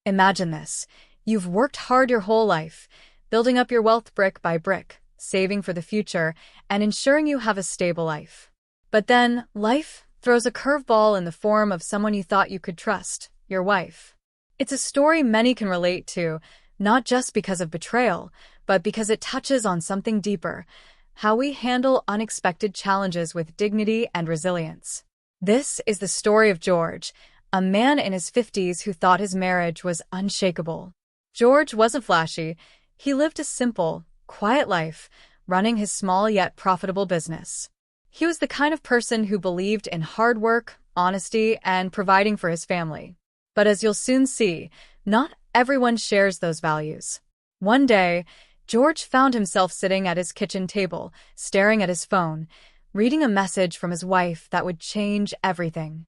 Imagine this. You've worked hard your whole life, building up your wealth brick by brick, saving for the future, and ensuring you have a stable life. But then, life throws a curveball in the form of someone you thought you could trust, your wife. It's a story many can relate to, not just because of betrayal, but because it touches on something deeper: how we handle unexpected challenges with dignity and resilience. This is the story of George, a man in his 50s who thought his marriage was unshakable. George wasn't flashy. He lived a simple, quiet life, running his small yet profitable business. He was the kind of person who believed in hard work, honesty, and providing for his family. But as you'll soon see, not everyone shares those values. One day, George found himself sitting at his kitchen table, staring at his phone, reading a message from his wife that would change everything.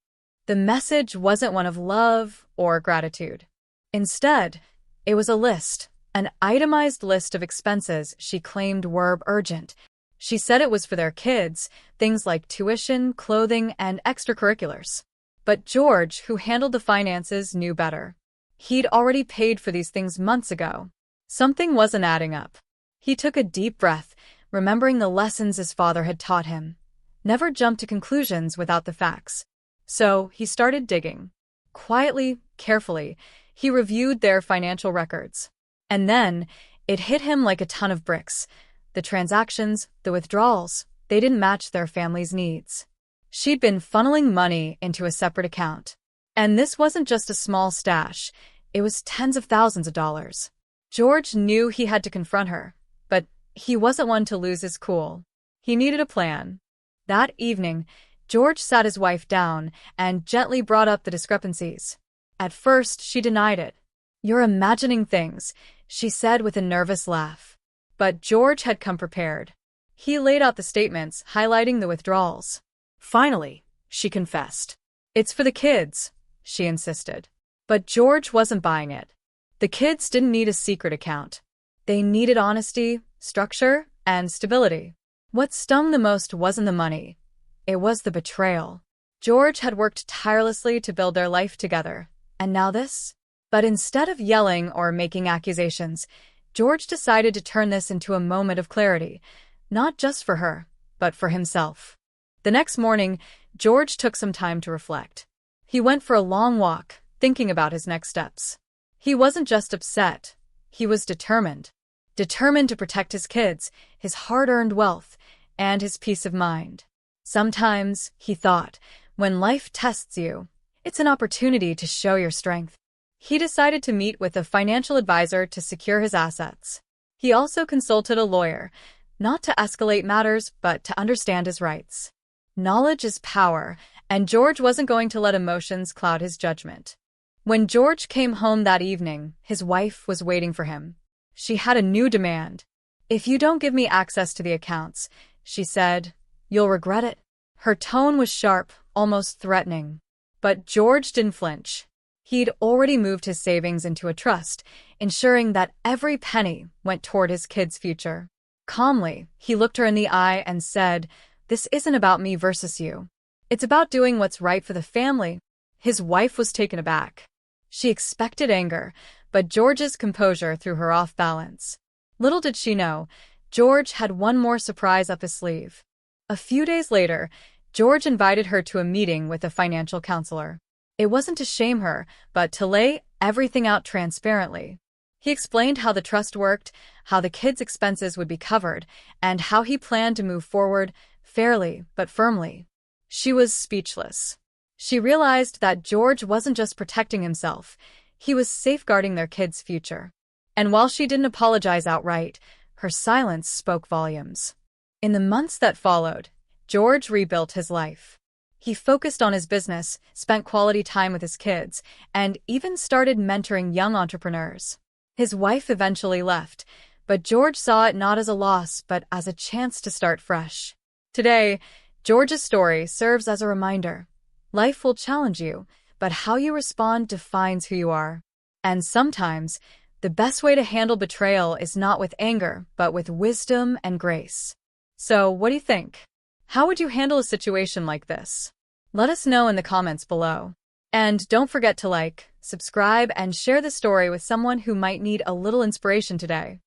The message wasn't one of love or gratitude. Instead, it was a list, an itemized list of expenses she claimed were urgent. She said it was for their kids, things like tuition, clothing, and extracurriculars. But George, who handled the finances, knew better. He'd already paid for these things months ago. Something wasn't adding up. He took a deep breath, remembering the lessons his father had taught him. Never jump to conclusions without the facts. So he started digging. Quietly, carefully, he reviewed their financial records. And then, it hit him like a ton of bricks. The transactions, the withdrawals, they didn't match their family's needs. She'd been funneling money into a separate account. And this wasn't just a small stash, it was tens of thousands of dollars. George knew he had to confront her, but he wasn't one to lose his cool. He needed a plan. That evening, George sat his wife down and gently brought up the discrepancies. At first, she denied it. "You're imagining things," she said with a nervous laugh. But George had come prepared. He laid out the statements, highlighting the withdrawals. Finally, she confessed. "It's for the kids," she insisted. But George wasn't buying it. The kids didn't need a secret account. They needed honesty, structure, and stability. What stung the most wasn't the money. It was the betrayal. George had worked tirelessly to build their life together, and now this? But instead of yelling or making accusations, George decided to turn this into a moment of clarity, not just for her, but for himself. The next morning, George took some time to reflect. He went for a long walk, thinking about his next steps. He wasn't just upset, he was determined. Determined to protect his kids, his hard-earned wealth, and his peace of mind. Sometimes, he thought, when life tests you, it's an opportunity to show your strength. He decided to meet with a financial advisor to secure his assets. He also consulted a lawyer, not to escalate matters, but to understand his rights. Knowledge is power, and George wasn't going to let emotions cloud his judgment. When George came home that evening, his wife was waiting for him. She had a new demand. "If you don't give me access to the accounts," she said, "you'll regret it." Her tone was sharp, almost threatening. But George didn't flinch. He'd already moved his savings into a trust, ensuring that every penny went toward his kids' future. Calmly, he looked her in the eye and said, "This isn't about me versus you. It's about doing what's right for the family." His wife was taken aback. She expected anger, but George's composure threw her off balance. Little did she know, George had one more surprise up his sleeve. A few days later, George invited her to a meeting with a financial counselor. It wasn't to shame her, but to lay everything out transparently. He explained how the trust worked, how the kids' expenses would be covered, and how he planned to move forward, fairly but firmly. She was speechless. She realized that George wasn't just protecting himself, he was safeguarding their kids' future. And while she didn't apologize outright, her silence spoke volumes. In the months that followed, George rebuilt his life. He focused on his business, spent quality time with his kids, and even started mentoring young entrepreneurs. His wife eventually left, but George saw it not as a loss, but as a chance to start fresh. Today, George's story serves as a reminder. Life will challenge you, but how you respond defines who you are. And sometimes, the best way to handle betrayal is not with anger, but with wisdom and grace. So, what do you think? How would you handle a situation like this? Let us know in the comments below. And don't forget to like, subscribe, and share the story with someone who might need a little inspiration today.